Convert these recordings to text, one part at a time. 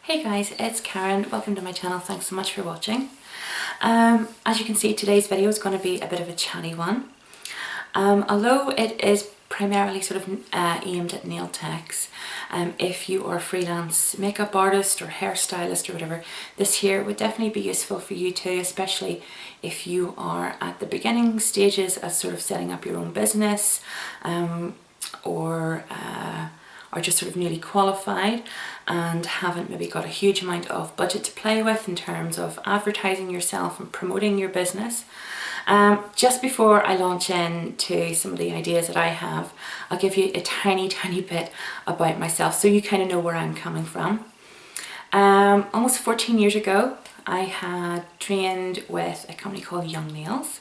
Hey guys, it's Karen. Welcome to my channel. Thanks so much for watching. As you can see, today's video is going to be a bit of a chatty one. Although it is primarily sort of aimed at nail techs, if you are a freelance makeup artist or hairstylist or whatever, this here would definitely be useful for you too, especially if you are at the beginning stages of sort of setting up your own business, or are just sort of newly qualified and haven't maybe got a huge amount of budget to play with in terms of advertising yourself and promoting your business. Just before I launch into some of the ideas that I have, I'll give you a tiny bit about myself so you kind of know where I'm coming from. Almost 14 years ago, I had trained with a company called Young Nails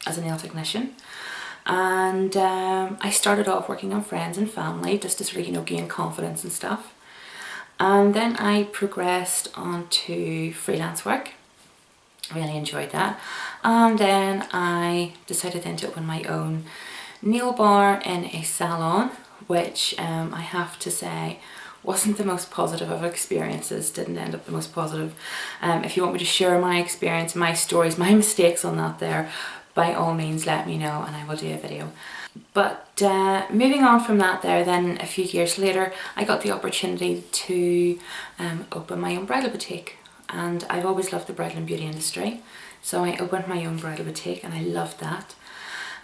as a nail technician. And I started off working on friends and family just to sort of, gain confidence and stuff. And then I progressed on to freelance work. Really enjoyed that. And then I decided then to open my own nail bar in a salon, which I have to say wasn't the most positive of experiences, didn't end up the most positive. If you want me to share my experience, my stories, my mistakes on that there, by all means let me know and I will do a video. But moving on from that there, then a few years later I got the opportunity to open my own bridal boutique, and I've always loved the bridal and beauty industry, so I opened my own bridal boutique and I loved that.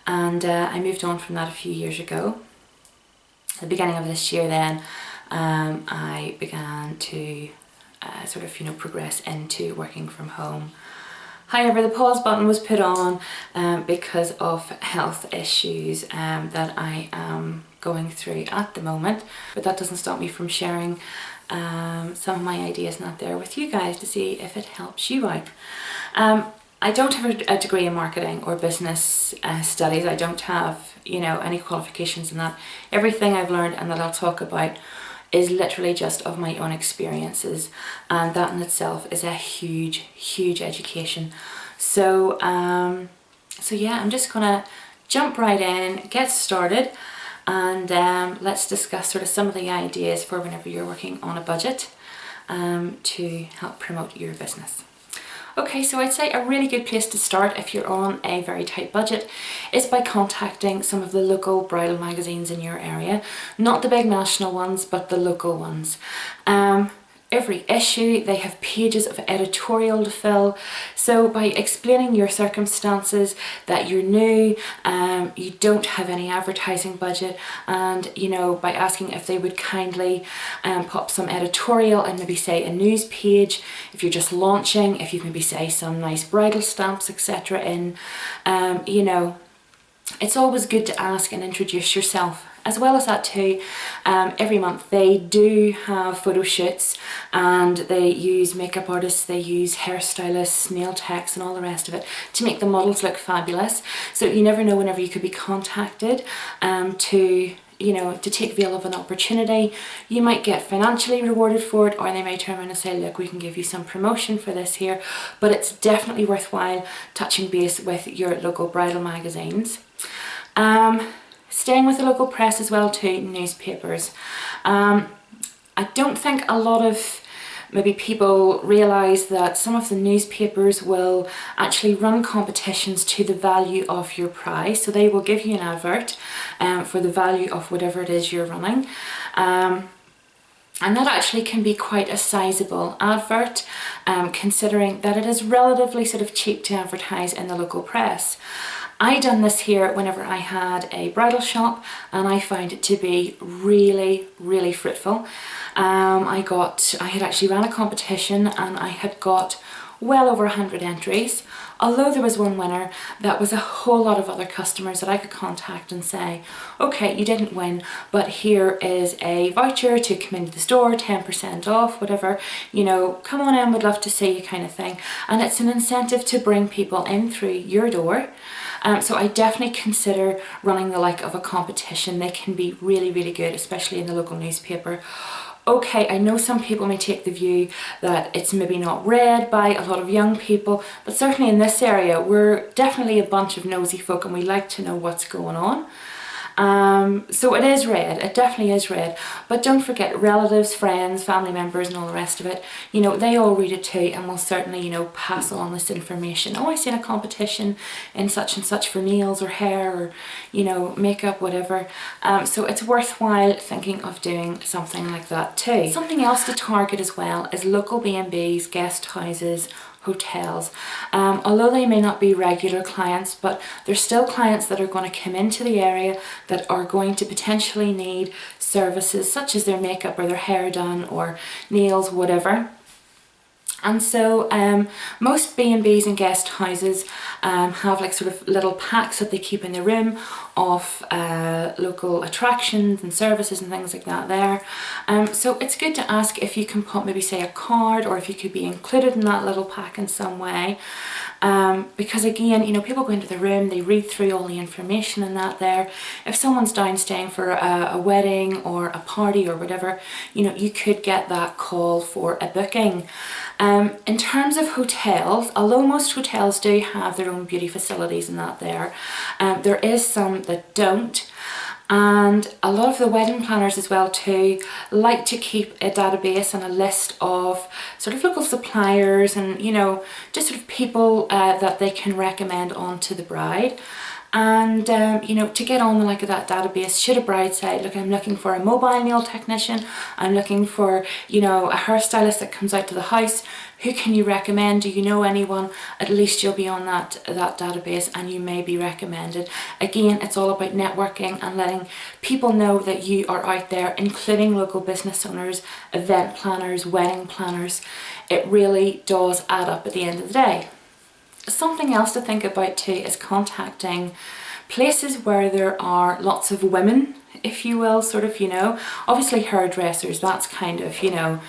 And I moved on from that a few years ago. At the beginning of this year then I began to sort of progress into working from home. However, the pause button was put on because of health issues that I am going through at the moment. But that doesn't stop me from sharing some of my ideas not there with you guys to see if it helps you out. I don't have a degree in marketing or business studies. I don't have, any qualifications in that. Everything I've learned and that I'll talk about is literally just of my own experiences, and that in itself is a huge education. So yeah, I'm just gonna jump right in, get started, and let's discuss sort of some of the ideas for whenever you're working on a budget to help promote your business. Okay, so I'd say a really good place to start if you're on a very tight budget is by contacting some of the local bridal magazines in your area. Not the big national ones, but the local ones. Every issue, they have pages of editorial to fill. So by explaining your circumstances, that you're new, you don't have any advertising budget, and by asking if they would kindly pop some editorial and maybe say a news page, if you're just launching, if you maybe say some nice bridal stamps, etc. in, it's always good to ask and introduce yourself. As well as that too, every month they do have photo shoots, and they use makeup artists, they use hairstylists, nail techs and all the rest of it to make the models look fabulous. So you never know whenever you could be contacted to take avail of an opportunity. You might get financially rewarded for it, or they may turn around and say, look, we can give you some promotion for this here. But it's definitely worthwhile touching base with your local bridal magazines. Staying with the local press as well too, newspapers. I don't think a lot of maybe people realise that some of the newspapers will actually run competitions to the value of your prize. So they will give you an advert for the value of whatever it is you're running. And that actually can be quite a sizable advert, considering that it is relatively sort of cheap to advertise in the local press. I done this here whenever I had a bridal shop, and I found it to be really fruitful. I had actually ran a competition and I had got well over 100 entries. Although there was one winner, that was a whole lot of other customers that I could contact and say, okay, you didn't win, but here is a voucher to come into the store, 10% off, whatever, come on in, would love to see you, kind of thing. And it's an incentive to bring people in through your door. So I definitely consider running the like of a competition. They can be really good, especially in the local newspaper. Okay, I know some people may take the view that it's maybe not read by a lot of young people, but certainly in this area we're definitely a bunch of nosy folk and we like to know what's going on. So it is read, it definitely is read, but don't forget relatives, friends, family members and all the rest of it, you know, they all read it too and will certainly, you know, pass on this information. Oh, I seen a competition in such and such for nails or hair or, you know, makeup, whatever. So it's worthwhile thinking of doing something like that too. Something else to target as well is local B&Bs, guest houses, hotels. Although they may not be regular clients, but there's still clients that are going to come into the area that are going to potentially need services such as their makeup or their hair done or nails, whatever. And so most B&Bs and guest houses have like sort of little packs that they keep in the room of local attractions and services and things like that there. So it's good to ask if you can put maybe say a card or if you could be included in that little pack in some way. Because again, you know, people go into the room, they read through all the information and that there. If someone's down staying for a wedding or a party or whatever, you know, you could get that call for a booking. In terms of hotels, although most hotels do have their own beauty facilities and that there is some that don't. And a lot of the wedding planners as well too like to keep a database and a list of sort of local suppliers and, you know, just sort of people that they can recommend on to the bride. And you know, to get on the like of that database, should a bride say, look, I'm looking for a mobile nail technician, I'm looking for, you know, a hairstylist that comes out to the house, who can you recommend? Do you know anyone? At least you'll be on that database and you may be recommended. Again, it's all about networking and letting people know that you are out there, including local business owners, event planners, wedding planners. It really does add up at the end of the day. Something else to think about too is contacting places where there are lots of women, if you will, sort of, you know, obviously hairdressers, that's kind of, you know,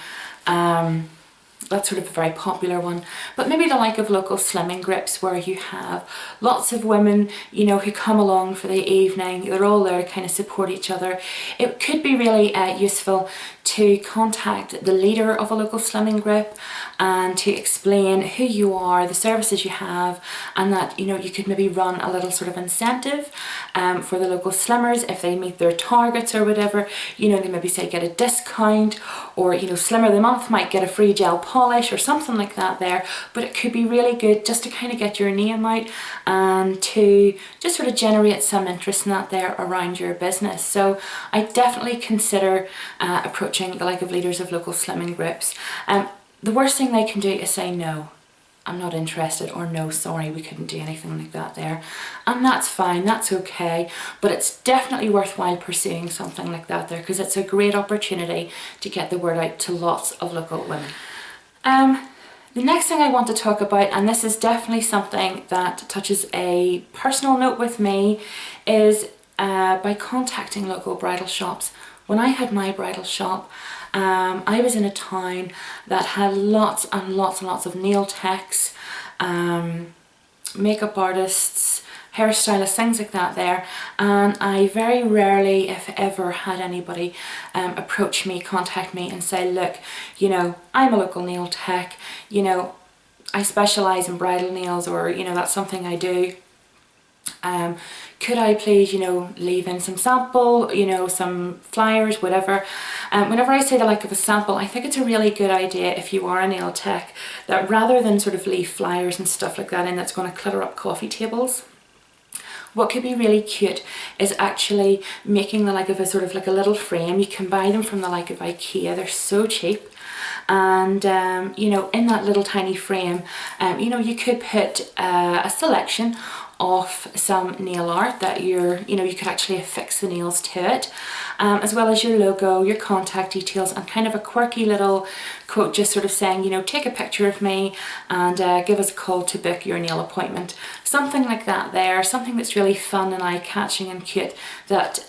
that's sort of a very popular one, but maybe the like of local slimming grips where you have lots of women, you know, who come along for the evening, they're all there to kind of support each other. It could be really useful to contact the leader of a local slimming group and to explain who you are, the services you have, and that, you know, you could maybe run a little sort of incentive for the local slimmers if they meet their targets or whatever. You know, they maybe say get a discount, or, you know, Slimmer of the Month might get a free gel polish or something like that there. But it could be really good just to kind of get your name out and to just sort of generate some interest in that there around your business. So I definitely consider approaching the like of leaders of local slimming groups. The worst thing they can do is say no, I'm not interested, or no, sorry, we couldn't do anything like that there. And that's fine, that's okay, but it's definitely worthwhile pursuing something like that there because it's a great opportunity to get the word out to lots of local women. The next thing I want to talk about, and this is definitely something that touches a personal note with me, is by contacting local bridal shops. When I had my bridal shop, I was in a town that had lots and lots and lots of nail techs, makeup artists, hairstylists, things like that there, and I very rarely, if ever, had anybody approach me, contact me and say, look, you know, I'm a local nail tech, you know, I specialise in bridal nails, or, you know, that's something I do. Could I please, you know, leave in some sample, you know, some flyers, whatever. Whenever I say the like of a sample, I think it's a really good idea if you are a nail tech that rather than sort of leave flyers and stuff like that in that's going to clutter up coffee tables, what could be really cute is actually making the like of a sort of like a little frame. You can buy them from the like of IKEA, they're so cheap. And you know, in that little tiny frame, you know, you could put a selection of some nail art that you know, you could actually affix the nails to it, as well as your logo, your contact details, and kind of a quirky little quote just sort of saying, you know, take a picture of me and give us a call to book your nail appointment. Something like that there, something that's really fun and eye-catching and cute that,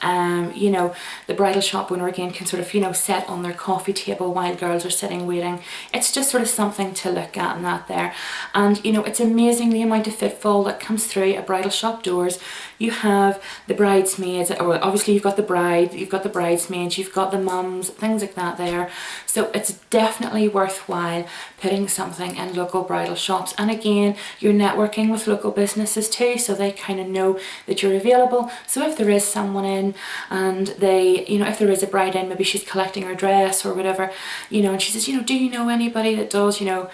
you know, the bridal shop owner again can sort of, you know, set on their coffee table while girls are sitting waiting. It's just sort of something to look at and that there. And, you know, it's amazing the amount of footfall that comes through at bridal shop doors, you have the bridesmaids, or obviously you've got the bride, you've got the bridesmaids, you've got the mums, things like that there. So it's definitely worthwhile putting something in local bridal shops. And again, you're networking with local businesses too, so they kind of know that you're available. So if there is someone in and they, you know, if there is a bride in, maybe she's collecting her dress or whatever, you know, and she says, you know, do you know anybody that does, you know,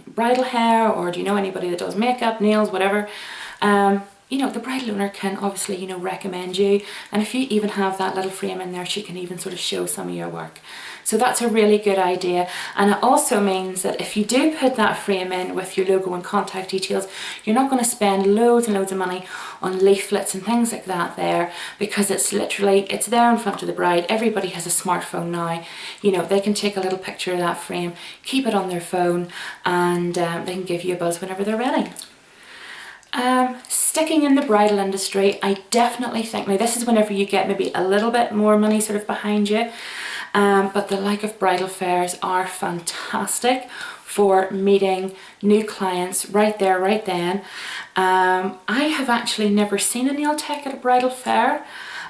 bridal hair, or do you know anybody that does makeup, nails, whatever, you know, the bridal owner can obviously, you know, recommend you. And if you even have that little frame in there, she can even sort of show some of your work. So that's a really good idea. And it also means that if you do put that frame in with your logo and contact details, you're not going to spend loads and loads of money on leaflets and things like that there, because it's literally, it's there in front of the bride. Everybody has a smartphone now. You know, they can take a little picture of that frame, keep it on their phone, and they can give you a buzz whenever they're ready. Sticking in the bridal industry, I definitely think, now this is whenever you get maybe a little bit more money sort of behind you, but the like of bridal fairs are fantastic for meeting new clients right there, right then. I have actually never seen a nail tech at a bridal fair.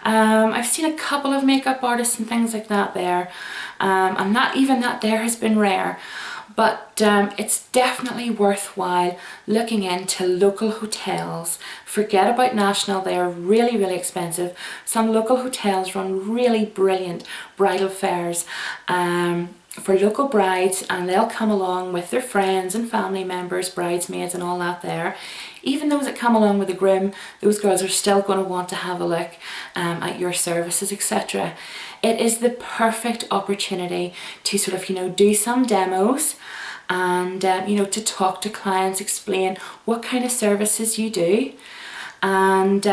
I've seen a couple of makeup artists and things like that there, and not even that there has been rare. But it's definitely worthwhile looking into local hotels. Forget about national, they are really, really expensive. Some local hotels run really brilliant bridal fairs for local brides, and they'll come along with their friends and family members, bridesmaids and all that there. Even those that come along with the groom, those girls are still going to want to have a look at your services, etc. It is the perfect opportunity to sort of, you know, do some demos and, you know, to talk to clients, explain what kind of services you do. And,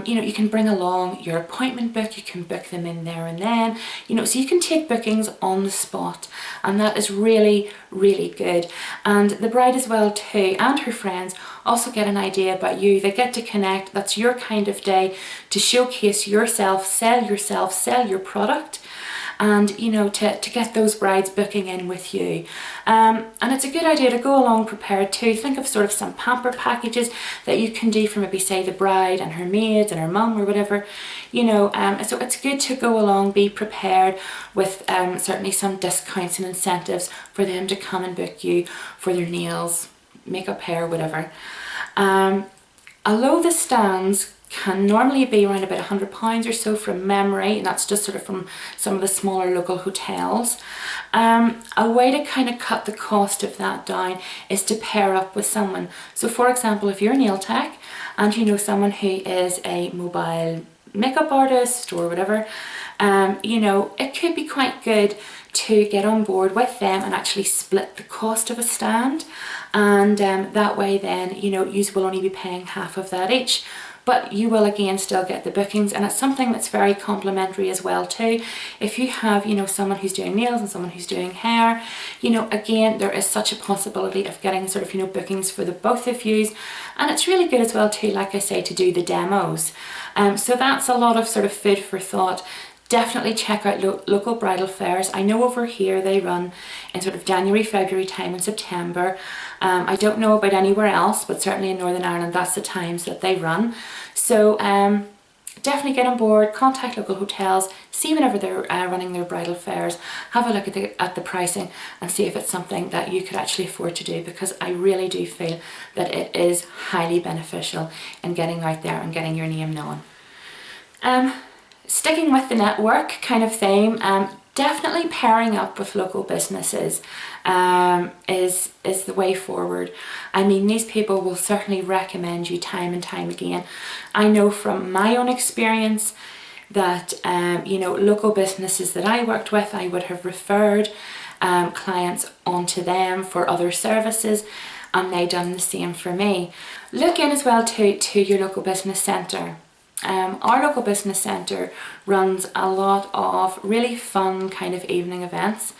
you know, you can bring along your appointment book, you can book them in there and then, you know, so you can take bookings on the spot, and that is really, really good. And the bride as well too, and her friends also get an idea about you. They get to connect. That's your kind of day to showcase yourself, sell your product, and, you know, to get those brides booking in with you. And it's a good idea to go along prepared too. Think of sort of some pamper packages that you can do for maybe say the bride and her maids and her mum or whatever, you know. So it's good to go along, be prepared with certainly some discounts and incentives for them to come and book you for their nails, makeup, hair, whatever. Although the stands can normally be around about £100 or so from memory, and that's just sort of from some of the smaller local hotels. A way to kind of cut the cost of that down is to pair up with someone. So for example, if you're a nail tech and you know someone who is a mobile makeup artist or whatever, you know, it could be quite good to get on board with them and actually split the cost of a stand, and that way then, you know, you will only be paying half of that each. But you will again still get the bookings, and it's something that's very complimentary as well too. If you have, you know, someone who's doing nails and someone who's doing hair, you know, again, there is such a possibility of getting sort of, you know, bookings for the both of yous. And it's really good as well too, like I say, to do the demos. So that's a lot of sort of food for thought. Definitely check out local bridal fairs. I know over here they run in sort of January, February time and September. I don't know about anywhere else, but certainly in Northern Ireland that's the times that they run. So definitely get on board, contact local hotels, see whenever they're running their bridal fairs, have a look at the pricing and see if it's something that you could actually afford to do, because I really do feel that it is highly beneficial in getting out there and getting your name known. Sticking with the network kind of theme, definitely pairing up with local businesses is the way forward. I mean, these people will certainly recommend you time and time again. I know from my own experience that, you know, local businesses that I worked with, I would have referred clients onto them for other services, and they done the same for me. Look in as well to your local business centre. Our local business centre runs a lot of really fun kind of evening events.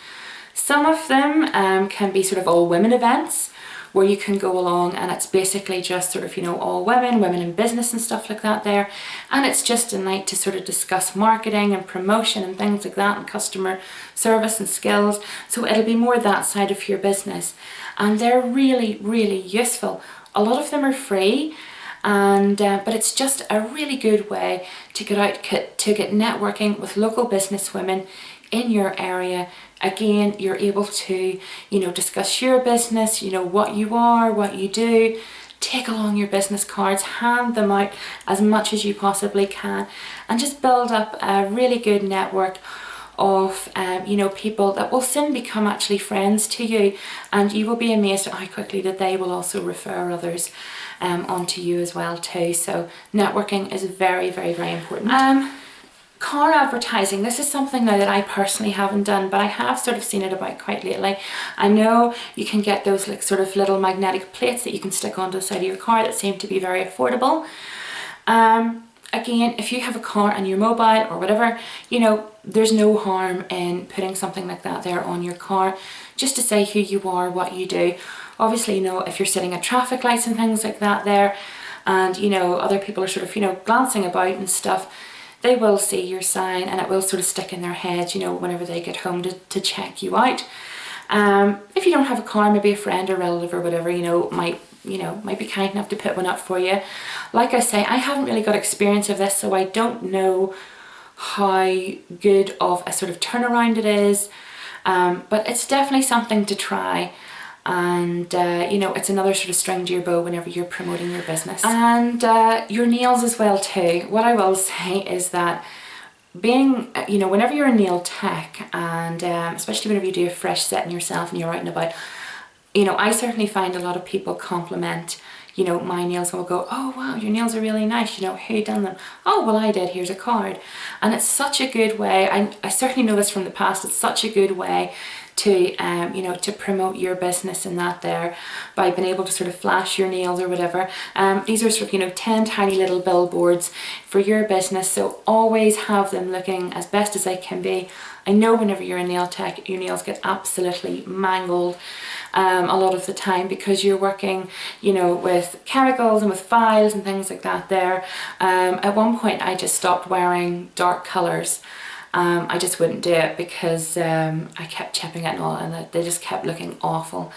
Some of them can be sort of all women events, where you can go along, and it's basically just sort of, you know, all women in business and stuff like that there. And it's just a night to sort of discuss marketing and promotion and things like that, and customer service and skills. So it'll be more that side of your business. And they're really, really useful. A lot of them are free, and but it's just a really good way to get out, to get networking with local business women in your area. Again, you're able to, you know, discuss your business, you know, what you are, what you do. Take along your business cards, hand them out as much as you possibly can, and just build up a really good network of you know, people that will soon become actually friends to you, and you will be amazed at how quickly that they will also refer others onto you as well too. So networking is very, very, very important. Car advertising, this is something now that I personally haven't done, but I have sort of seen it about quite lately. I know you can get those like sort of little magnetic plates that you can stick onto the side of your car that seem to be very affordable. Again, if you have a car and you're mobile or whatever, you know, there's no harm in putting something like that there on your car, just to say who you are, what you do. Obviously, you know, if you're sitting at traffic lights and things like that there, and, you know, other people are sort of, you know, glancing about and stuff, they will see your sign, and it will sort of stick in their heads, you know, whenever they get home to check you out. If you don't have a car, maybe a friend or relative or whatever, you know, might be kind enough to put one up for you. Like I say, I haven't really got experience of this, so I don't know how good of a sort of turnaround it is, but it's definitely something to try. And you know, it's another sort of string to your bow whenever you're promoting your business. And your nails as well too. What I will say is that being, you know, whenever you're a nail tech, and especially whenever you do a fresh setting yourself and you're out and about, you know, I certainly find a lot of people compliment, you know, my nails, and will go, oh wow, your nails are really nice, you know, who done them? Oh, well, I did, here's a card. And it's such a good way, I certainly know this from the past, it's such a good way to you know, to promote your business and that there, by being able to sort of flash your nails or whatever. These are sort of, you know, 10 tiny little billboards for your business, so always have them looking as best as they can be. I know whenever you're a nail tech, your nails get absolutely mangled a lot of the time, because you're working, you know, with chemicals and with files and things like that there. At one point I just stopped wearing dark colours. I just wouldn't do it because I kept chipping it and all, and they just kept looking awful.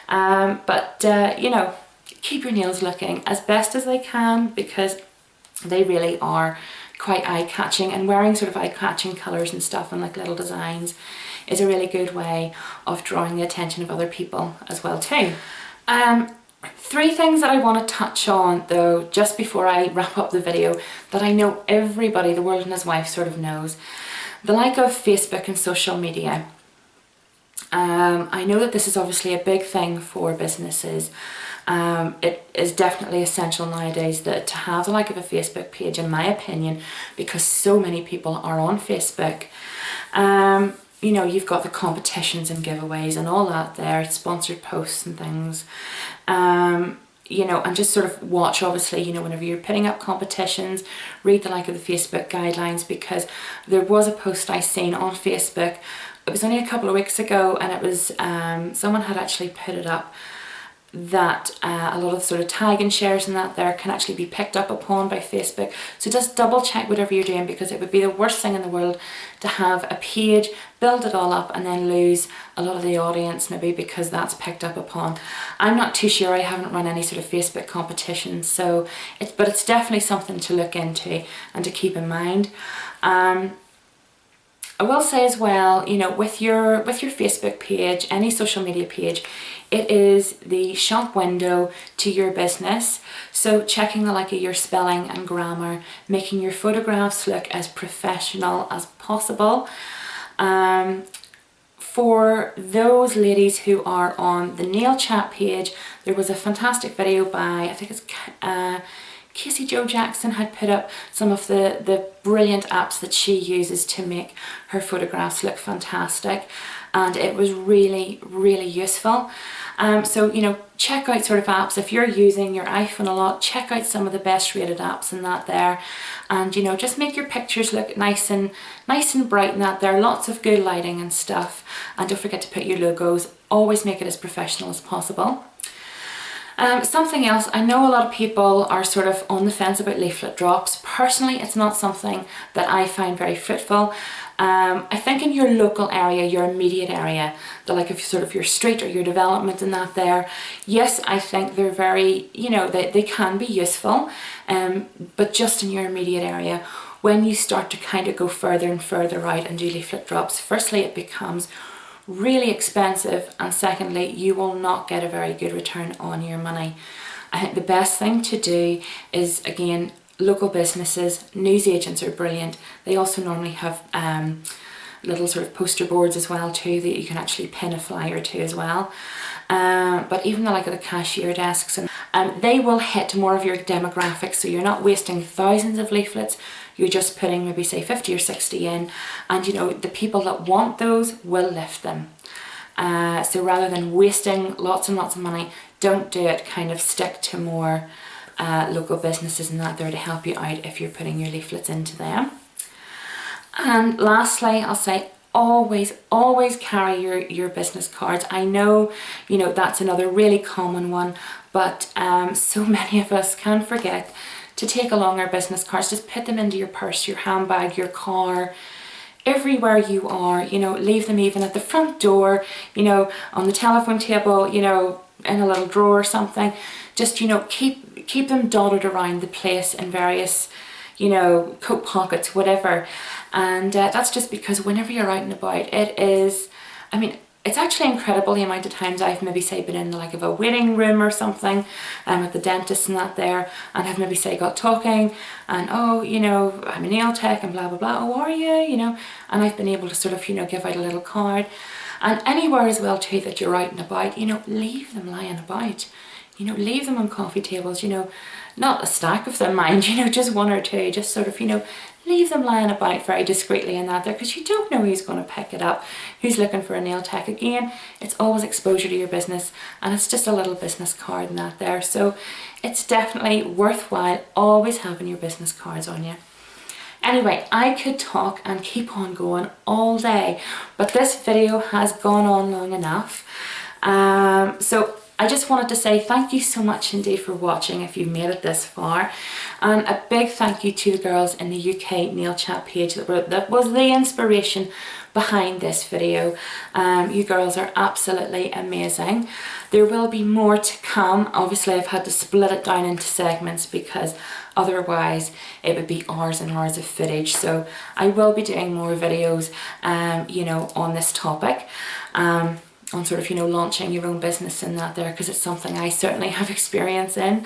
But you know, keep your nails looking as best as they can, because they really are quite eye-catching, and wearing sort of eye-catching colours and stuff and like little designs is a really good way of drawing the attention of other people as well too. 3 things that I want to touch on though, just before I wrap up the video, that I know everybody, the world and his wife, sort of knows. The like of Facebook and social media. I know that this is obviously a big thing for businesses. It is definitely essential nowadays that to have the like of a Facebook page, in my opinion, because so many people are on Facebook. You know, you've got the competitions and giveaways and all that there, sponsored posts and things. You know, and just sort of watch, obviously, you know, whenever you're putting up competitions, read the like of the Facebook guidelines, because there was a post I seen on Facebook, it was only a couple of weeks ago, and it was, someone had actually put it up that a lot of sort of tag and shares and that there can actually be picked up upon by Facebook. So just double check whatever you're doing, because it would be the worst thing in the world to have a page, build it all up, and then lose a lot of the audience maybe because that's picked up upon. I'm not too sure, I haven't run any sort of Facebook competitions, so but it's definitely something to look into and to keep in mind. I will say as well, you know, with your Facebook page, any social media page, it is the shop window to your business. So checking the like of your spelling and grammar, making your photographs look as professional as possible. For those ladies who are on the nail chat page, there was a fantastic video by, I think it's Casey Jo Jackson, had put up some of the brilliant apps that she uses to make her photographs look fantastic, and it was really, really useful. So, you know, check out sort of apps. If you're using your iPhone a lot, check out some of the best rated apps and that there, and, you know, just make your pictures look nice and bright and that there. Lots of good lighting and stuff, and don't forget to put your logos. Always make it as professional as possible. Something else, I know a lot of people are sort of on the fence about leaflet drops. Personally, it's not something that I find very fruitful. I think in your local area, your immediate area, the like of sort of your street or your development and that there, yes, I think they're very, you know, they can be useful, but just in your immediate area. When you start to kind of go further and further out and do leaflet drops, firstly, it becomes really expensive, and secondly, you will not get a very good return on your money. I think the best thing to do is, again, local businesses, newsagents are brilliant. They also normally have little sort of poster boards as well too, that you can actually pin a flyer to as well. But even the like of the cashier desks, and they will hit more of your demographics, so you're not wasting thousands of leaflets. You're just putting maybe say 50 or 60 in, and you know the people that want those will lift them. So rather than wasting lots and lots of money, don't do it. Kind of stick to more local businesses and that there to help you out if you're putting your leaflets into them. And lastly, I'll say always carry your business cards. I know, you know, that's another really common one, but so many of us can forget to take along our business cards. Just put them into your purse, your handbag, your car, everywhere you are, you know, leave them even at the front door, you know, on the telephone table, you know, in a little drawer or something. Just, you know, keep them dotted around the place in various, you know, coat pockets, whatever. And that's just because whenever you're out and about, it is, I mean, it's actually incredible the amount of times I've maybe say been in like of a waiting room or something at the dentist and that there, and have maybe say got talking and, oh, you know, I'm a nail tech and blah blah blah, oh, are you, you know, and I've been able to sort of, you know, give out a little card. And anywhere as well too that you're out and about, you know, leave them lying about, you know, leave them on coffee tables, you know, not a stack of them, mind, you know, just one or two, just sort of, you know, leave them lying about very discreetly in that there, because you don't know who's going to pick it up, who's looking for a nail tech. Again, it's always exposure to your business, and it's just a little business card in that there. So it's definitely worthwhile always having your business cards on you. Anyway, I could talk and keep on going all day, but this video has gone on long enough. So I just wanted to say thank you so much indeed for watching if you've made it this far, and a big thank you to the girls in the UK nail chat page that was the inspiration behind this video. You girls are absolutely amazing. There will be more to come. Obviously I've had to split it down into segments because otherwise it would be hours and hours of footage. So I will be doing more videos you know, on this topic. On sort of, you know, launching your own business and that there, because it's something I certainly have experience in.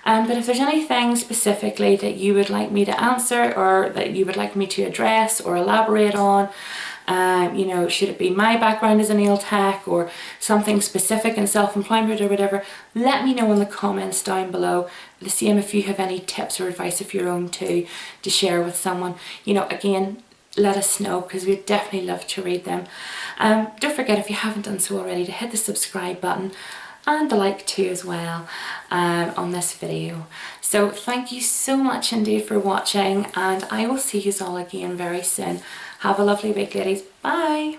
But if there's anything specifically that you would like me to answer, or that you would like me to address or elaborate on, you know, should it be my background as a nail tech or something specific in self-employment or whatever, let me know in the comments down below. The same if you have any tips or advice of your own to share with someone. You know, again, let us know, because we'd definitely love to read them. Don't forget, if you haven't done so already, to hit the subscribe button and the like too as well on this video. So thank you so much indeed for watching, and I will see you all again very soon. Have a lovely week, ladies. Bye.